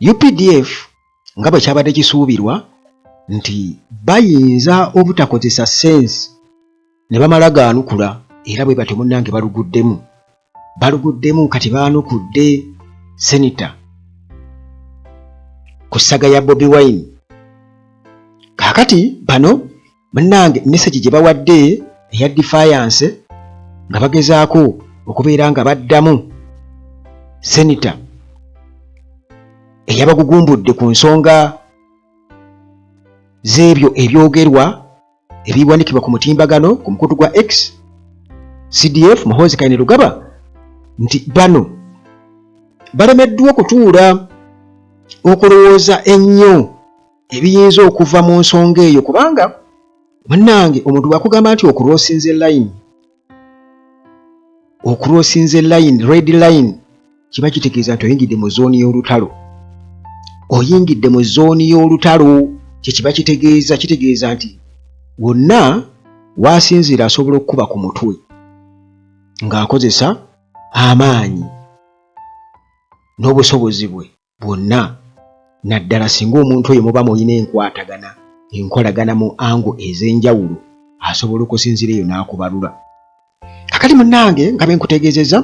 UPDF nga bwe kyabadde kisuubirwa nti bayinza obutakozesa sense ne bamala gaanukula era bwe batyo munnange baluguddemu kati baanukudde Senator ku ssaga ya Bobi Wine. Kaakati bano munnange message gye bawadde eya defiance nga bagezaako okubeera nga baddamu Senator eyabagugumbudde ku nsonga z'ebyo ebyogerwa ebiwanikibwa ku mutimbagano ku mukutu gwa X CDF Muhoozi Kainerugaba nti bano balemeddwa okutuula okulowooza ennyo ebiyinza okuva mu nsonga eyo kubanga munnange omuntu bw'akugamba nti okuloosinze line red line kiba kitegeeza nti oyingidde mu zooni y'olutalo kye kiba kitegeeza nti wonna waasinziira asobola okukuba ku mutwe ng'akozesa amaanyi n'obusobozi bwe bwonna, naddala singa omuntu oyo muba mulina enkolagana mu ango ez'enjawulo asobola okusinziira eyo n'akubalula. Kakati munnange nga benkutegeezezza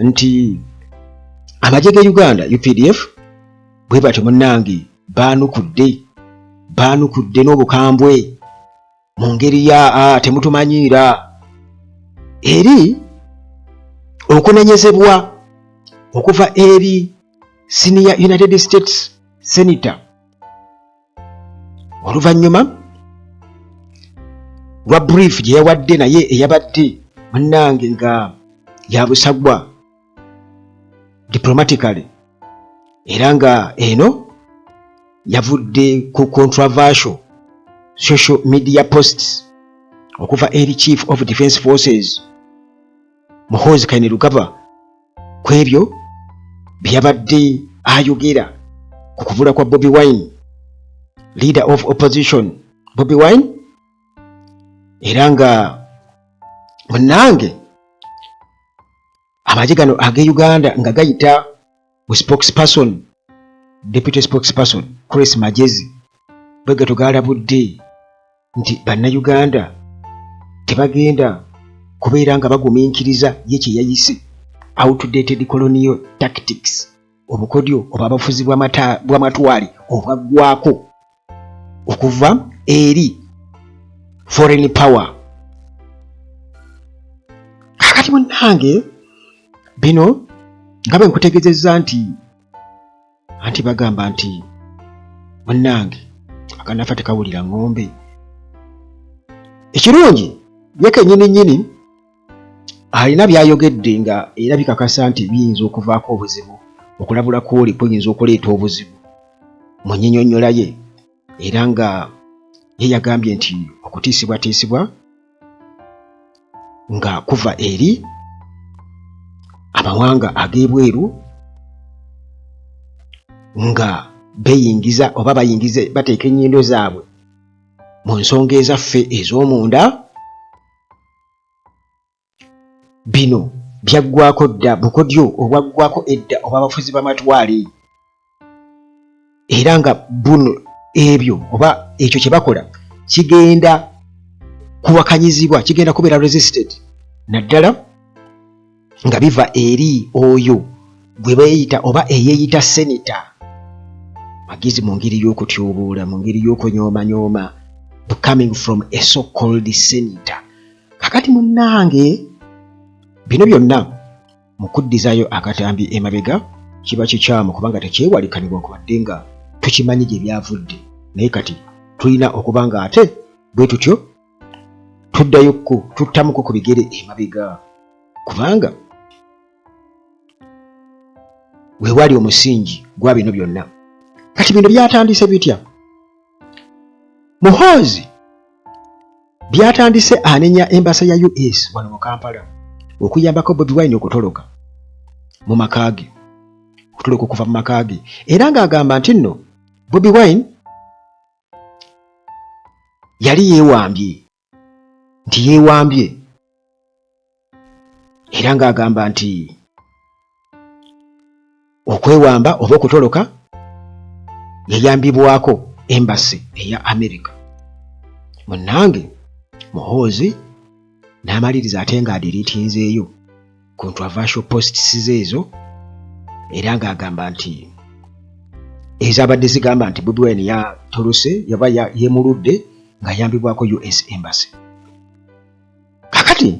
nti amagye ge Uganda UPDF bwe batyo munnange baanukudde n'obukambwe mu ngeri ya temutumanyiira eri okunenyezebwa okuva eri Senior United States Senator oluvannyuma lwa brief gye yawadde naye eyabadde munnange nga yabusagwa diplomatically era nga eno yavudde ku controversial social media posts okuva eri Chief of Defence Forces Muhoozi Kainerugaba ku ebyo byabadde ayogera ku kuvula kwa Bobi Wine, leader of opposition Bobi Wine, era nga munnange amagye gano age Uganda nga gayita spokesperson deputy spokesperson Chris Magezi bwe gato galabudde nti bannayuganda tebagenda kubeera nga bagumiikiriza ye kye yayise outdated colonial tactics, obukodyo oba abafuzi bw'amatwale obwaggwako okuva eri foreign power. Kakati munnange bino nga bwe nkutegeezezza nti bagamba nti munnange akanafa tekawulira ng'ombe. Ekirungi ye kennyini alina byayogedde nga era bikakasa nti biyinza okuvaako obuzibu, okulabula kw'oli kuyinza okuleeta obuzibu mu nnyinnyonnyola ye, era nga ye yagambye nti okutiisibwatiisibwa nga kuva eri amawanga ag'ebweru nga beeyingiza oba bayingize bateeka ennyindo zaabwe mu nsonga ezaffe ez'omunda. Bino byaggwako dda bukodyo obwaggwako edda oba abafuzi b'amatwale, era nga buno ebyo oba ekyo kye bakola kigenda kuwakanyizibwa, kigenda kubeera resisted naddala nga biva eri oyo gwe beeyita oba eyeeyita Senator Magezi mu ngeri y'okutyoboola, mu ngeri y'okunyooma coming from a so-called senator. Kakati munnange bino byonna mu kuddizaayo akatambi emabega kiba kikyamu kubanga tekyewalikanibwa kubadde nga tukimanyi gye byavudde, naye kati tulina okuba nga ate bwe tutyo tuttamuko ku bigere emabega kubanga weewali omusingi gwa bino byonna. Kati bino byatandise bitya? Muhoozi byatandise anenya embasa ya US wano mu Kampala okuyambako Bobi Wine okutoloka mu makaage, okutoloka okuva mu makaage, era ng'agamba nti nno Bobi Wine yali yeewambye era ng'agamba nti okwewamba oba okutoloka yayambibwako embassy eya America. Munnange Muhoozi n'amaliriza ate nga adiriitinzeeyo controversial posts ezo era ng'agamba nti ezabadde zigamba nti Bobi Wine yatolose yaba yemuludde ng'ayambibwako US Embassy. Kakati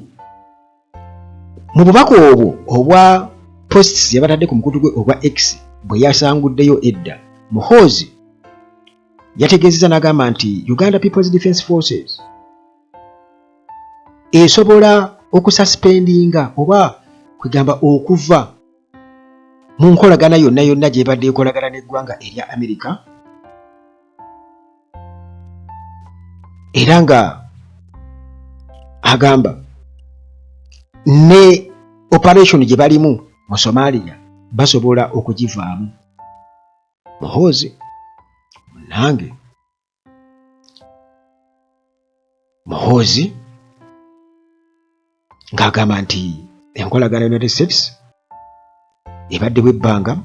mu bubaka obwo obwa posts yabatadde ku mukutu gwe obwa X bwe yasanguddeyo edda, Muhoozi yategeezezza n'agamba nti Uganda People's Defence Forces esobola okususpendinga oba kwegamba okuva mu nkolagana yonna gy'ebadde ekolagana n'eggwanga erya America, era nga agamba ne operation gye balimu mu Somalia basobola okugivaamu. Muhoozi nange Muhoozi ng'agamba nti enkolagana United States ebaddewo ebbanga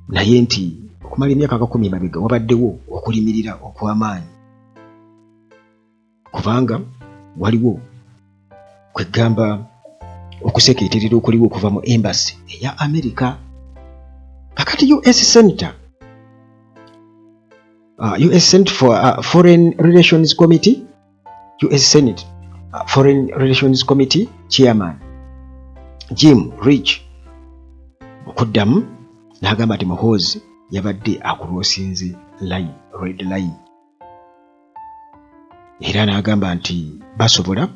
naye nti okumala emyaka 10 mabega wabaddewo okulimirira okw'amaanyi kubanga waliwo kwegamba okusekeeterera okuliwo okuva mu embassy eya America. Kakati US Senator US Senate for Foreign Relations Committee, US Senate Foreign Relations Committee Chairman Jim Rich okuddamu n'agamba nti Muhoozi yabadde akuloosinze red line, era n'agamba nti basobola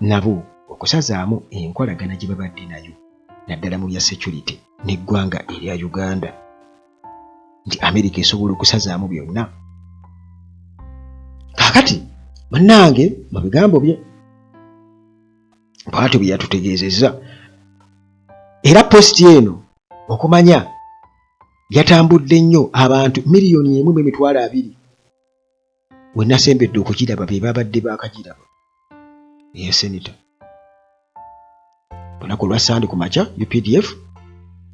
nabo okusazaamu enkolagana gye babadde nayo naddala mu bya security n'eggwanga erya Uganda, nti America esobola okusazaamu byonna. Kakati munnange mu bigambo bye bw'atyo bye yatutegeezezza, era post eno okumanya yatambudde nnyo abantu 1,200,000 we nasembedde okugiraba be babadde baakagiraba eya Senator. Lunaku lwa Sande ku makya UPDF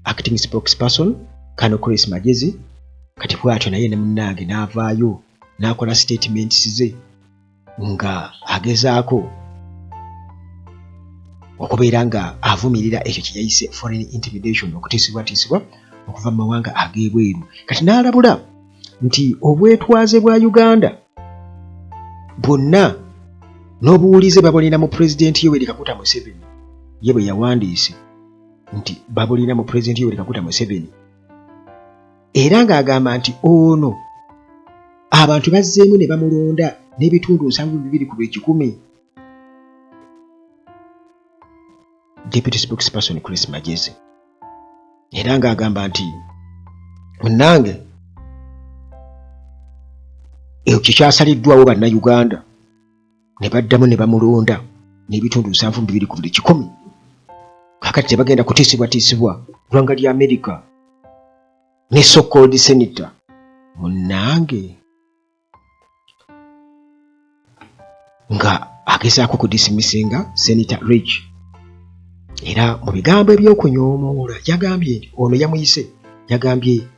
acting spokesperson Kano Chris Magezi kati bw'atyo naye ne munnange n'avaayo n'akola statements ze nga agezaako okubeera nga avumirira ekyo kye yayise foreign intimidation, okutiisibwatiisibwa okuva mu mawanga ag'ebweru. Kati n'alabula nti obwetwaze bwa Uganda bwonna n'obuwulize babulina mu Pulezidenti Yoweri Kaguta Museveni, ye bwe yawandiise nti babulina mu Pulezidenti Yoweri Kaguta Museveni, era ng'agamba nti ono abantu bazzeemu ne bamulonda n'ebitundu 7.2 ku 100. Deputy spokesperson Chris Magezi era ng'agamba nti munnange ekyo kyasaliddwawo bannayuganda ne baddamu ne bamulonda n'ebitundu 7.2 ku 100. Kakati tebagenda kutiisibwatiisibwa ggwanga lya America ne so-called senator. Munnange nga agezaako kudisimisinga Senator Rich, era mu bigambo ebyokunyoomoola yagambye nti ono yagambye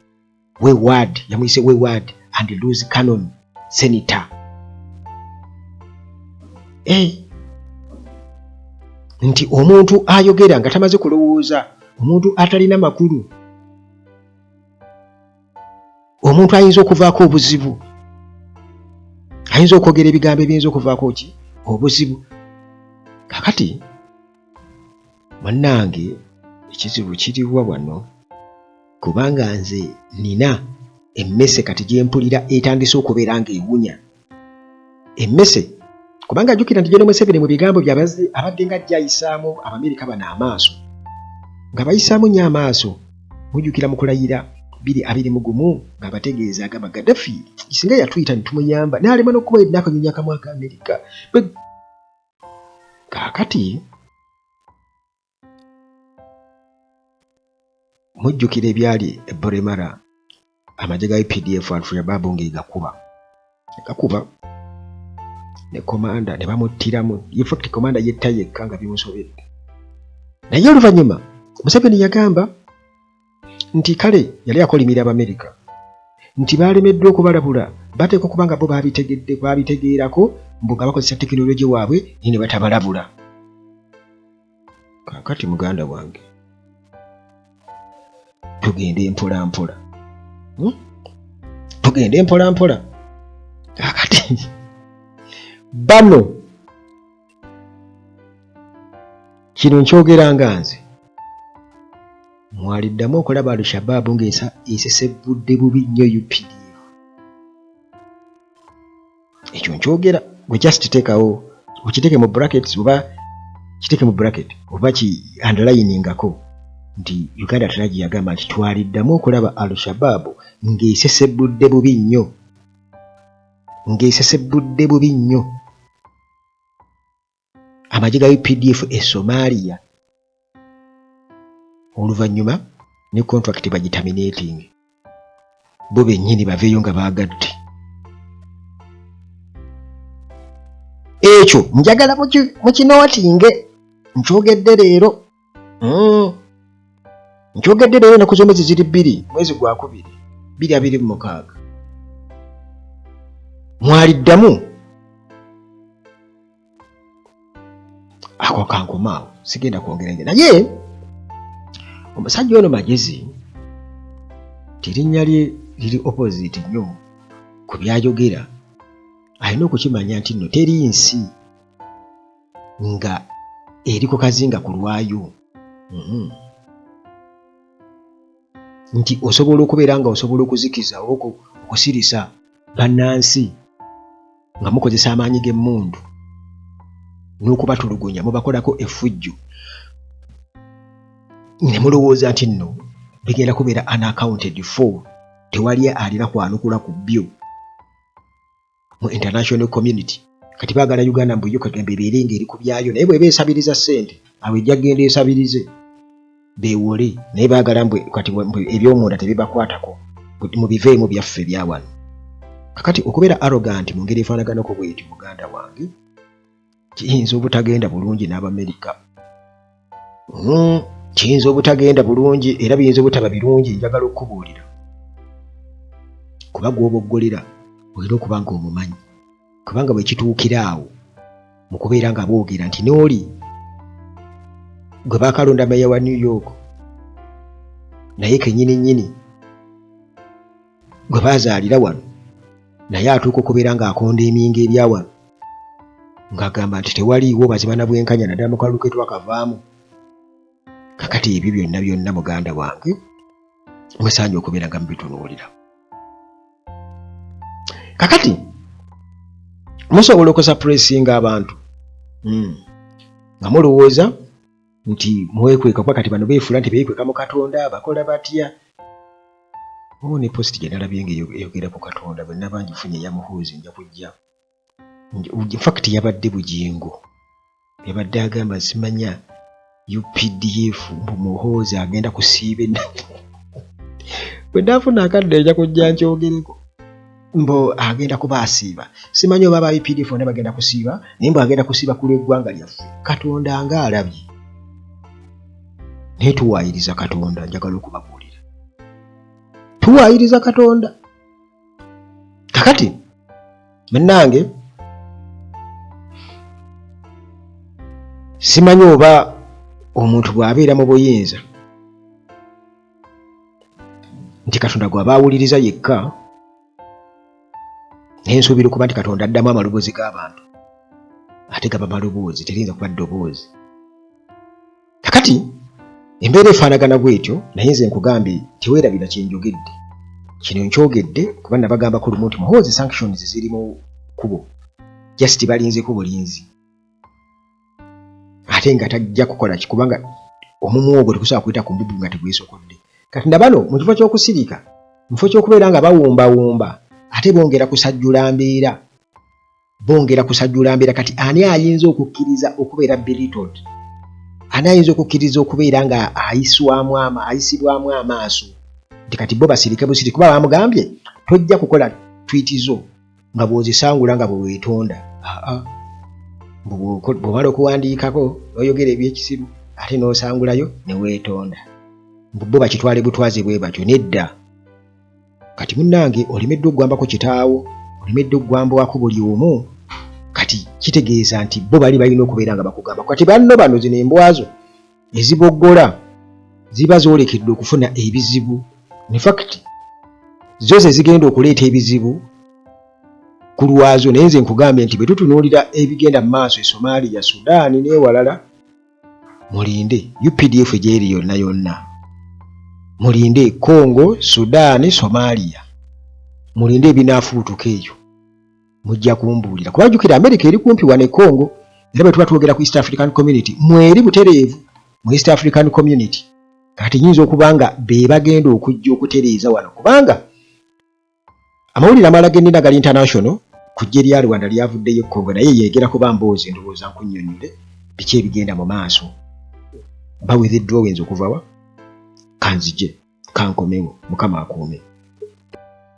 Wayward and Loose Cannon Senator. Nti omuntu ayogera nga tamaze kulowooza, omuntu atalina makulu, omuntu ayinza okuvaako obuzibu, ayinza okwogera ebigambo ebiyinza okuvaako ki obuzibu. Kakati munnange ekizibu kiriwa wano, kubanga nze nina emmese kati gye mpulira etandise okubeera ng'ewunya emmese, kubanga ajjukira nti General Museveni mu bigambo by'abadde nga ajja ayisaamu Abamerika bano amaaso, nga bayisaamu nnyo amaaso. Mujjukira mu kulayira 2021 ng'abategeeza agamba Gaddafi singa yatuyita ne tumuyamba n'alema n'okuba n'akanyonyi akamu aka Amerika. Kaakati mujjukira ebyali e Boremara, amagye ga UPDF Alfred Babu ng'egakuba ne komanda ne bamuttiramu, effect komanda yetta yekka nga bimusobedde. Naye oluvannyuma Museveni yagamba nti kale yali akolimira Abamerika, nti balemeddwa okubalabula bateeka okuba nga bo babitegeerako mbu nga bakozesa tekinologi waabwe naye ne batabalabula. Kaakati muganda wange tugende mpola mpola, tugende mpola mpola. Kaakati bano kino nkyogera nga nze mwaliddamu okulaba Al-Shabaab ng'esesebudde bubi nnyo UPDF. Ekyo nkyogera gwe just teekawo okiteeke mu brackets oba kiteeke mu bracket oba ki underliningako nti Uganda Strategy yagamba nti twaliddamu okulaba Al-Shabaab ng'esesebudde bubi nnyo, ng'esesebudde bubi nnyo amagye ga UPDF e Somalia oluvannyuma ne contract bagiterminating bo bennyini baveeyo nga baagadde. Ekyo njagala mukinootinge, nkyogedde leero nkyogedde leero ennaku z'omwezi ziri 2 mwezi gwa 2 2026 mwaliddamu ako kankomaawo sigenda kwongera nge naye omusajja ono magezi tirinnya lye liri opposite nnyo ku byayogera. Alina okukimanya nti nno teri nsi nga eriko kazinga ku lwayo. Nti osobola okubeera nga osobola okuzikiza okusirisa bannansi nga mukozesa amaanyi g'emmundu n'okubatulugunya mubakolako effujjo ne mulowooza nti nno bigenda kubeera unaccounted for, tewali alina kwanukula ku byo mu international community. Kati baagala Uganda mbu yo kagambe ebeere ng'eri ku byayo naye bw'eba esabiriza ssente awo ejja kgenda esabirize beewole, naye baagala kati ebyomunda tebibakwatako mubiveemu byaffe bya wano. Kakati okubeera arrogant mu ngeri efaanaganako bw'etyo muganda wange kiyinza obutagenda bulungi n'Abamerika. Kiyinza obutagenda bulungi era biyinza obutaba birungi. Njagala okubuulira kuba gw'oboggolera olina okuba nga omumanyi, kubanga bwe kituukira awo mu kubeera nga boogera nti n'oli gwe baakalonda meya wa New York naye kennyini nnyini gwe baazaalira wano naye atuuka okubeera ng'akonda eminga ebya wano ng'agamba nti tewaliiwo baziba na bwenkanya naddala mu kalulu ke twakavaamu. Kakati ebyo byonna byonna muganda wange musaanye okubeera nga mubitunuulira. Kakati musobola okusuppressinga abantu nga mulowooza nti mwekweka kuba kati bano beefuula nti beekweka mu Katonda bakola batya. Ne post gye nalabye ng'eyogera ku Katonda bwe nnaba ngifunye ya Muhoozi nja kujja. In fact yabadde Bugingo yabadde agamba simanya UPDF mbu Muhoozi agenda kusiiba bwe nafuna akadde nja kujja nkyogereko mbo agenda kuba asiiba. Simanyi oba aba UPDF ne bagenda kusiiba naye mbu agenda kusiiba ku lw'eggwanga lyaffe. Katonda nga alabye naye tuwaayiriza Katonda. Njagala okubabuulira tuwaayiriza Katonda. Kakati munnange simanyi oba omuntu bw'abeera mu buyinza nti Katonda gw'abaawuliriza yekka, naye nsuubira okuba nti Katonda addamu amaloboozi g'abantu ate gaba maloboozi teriyinza kuba ddoboozi. Kakati embeera efaanagana bw'etyo naye nze nkugambye teweerabira kye njogedde. Kino nkyogedde kuba nabagambako lumu nti Muhoozi sanctions ziri mu kubo just balinzeko bulinzi ate nga tajja kukola kikubanga omumu ogwo tekusobola kuyita ku mbubu nga tegwesokodde. Kati ndabano mu kifo ky'okusirika mu kifo ky'okubeera nga bawumbawumba ate bongera kusajjula mbeera. Kati ani ayinza okukkiriza okubeera belittled? Ani ayinza okukkiriza okubeera nga ayisibwamu amaaso nti kati bo basirike busirike kuba bamugambye tojja kukola tweeti zo nga bw'ozisangula nga bwe weetonda. Bw'omala okuwandiikako oyogera eby'ekisiru ate n'osangulayo ne weetonda. Bo bakitwale butwaze bwe batyo nedda. Kati kati munnange olemedde okugwambako kitaawo, olemedde okugwambwako buli omu, kati kitegeeza nti bo bali balina okubeera nga bakugamba. Kati banno bano zino embwazo eziboggola ziba zoolekedde okufuna ebizibu. In fact zo ze zigenda okuleeta ebizibu ku lwazo, naye nze nkugambye nti bwe tutunuulira ebigenda mu maaso e Somalia, Sudaani n'ewalala, mulinde UPDF gyeri yonna yonna, mulinde Congo, Sudaani, Somalia, mulinde ebinaafuutuka eyo, mujja kumbuulira. Kuba jjukira America eri kumpi wane Congo, era bwe tuba twogera ku East African Community mweri butereevu mu East African Community. Kati nyinza okuba nga be bagenda okujja okutereeza wano, kubanga amawulire amalala gennina gali international ku ggye lya Rwanda lyavuddeyo Congo, naye yeegera kuba mboozi ndowooza nkunnyonnyole biki ebigenda mu maaso. Baweereddwa wenza okuva wa? Kanzije kankomewo, Mukama akuume.